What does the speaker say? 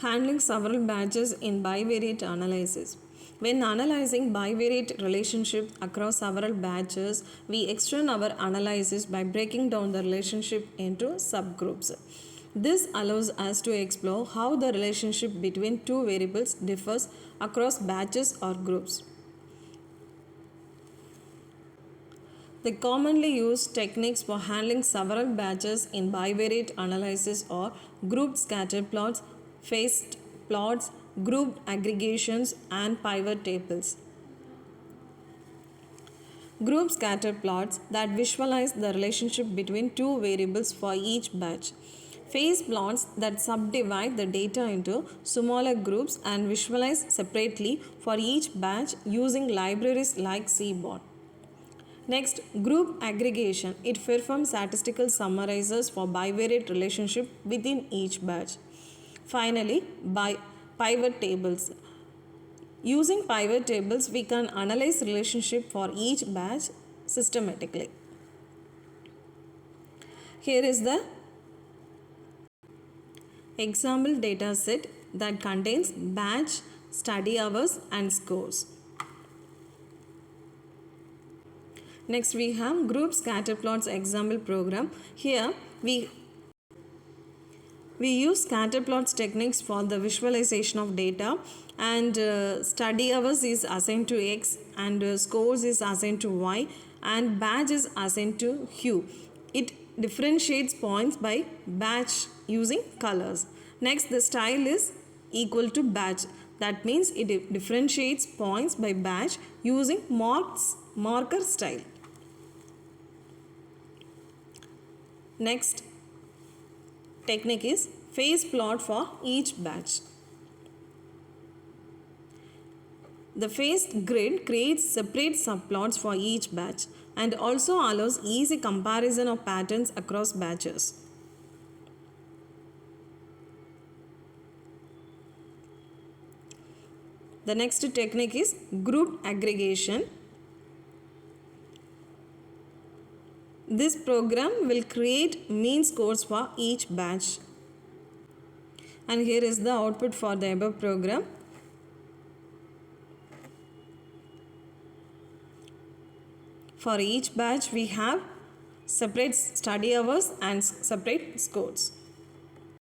Handling several batches in bivariate analysis. When analyzing bivariate relationship across several batches, we extend our analysis by breaking down the relationship into subgroups. This allows us to explore how the relationship between two variables differs across batches or groups. The commonly used techniques for handling several batches in bivariate analysis are grouped scatter plots, phased plots, grouped aggregations, and pivot tables. Group scatter plots that visualize the relationship between two variables for each batch. Phase plots that subdivide the data into smaller groups and visualize separately for each batch using libraries like Seaborn. Next, group aggregation. It performs statistical summarizers for bivariate relationship within each batch. Finally, by pivot tables. Using pivot tables, we can analyze relationship for each batch systematically. Here is the example data set that contains batch, study hours and scores. Next we have group scatter plots example program. Here we use scatter plots techniques for the visualization of data, and study hours is assigned to X, and scores is assigned to Y, and batch is assigned to hue. It differentiates points by batch using colors. Next, the style is equal to batch. That means it differentiates points by batch using marker style. Next technique is phase plot for each batch. The phased grid creates separate subplots for each batch and also allows easy comparison of patterns across batches. The next technique is group aggregation. This program will create mean scores for each batch. And here is the output for the above program. For each batch we have separate study hours and separate scores.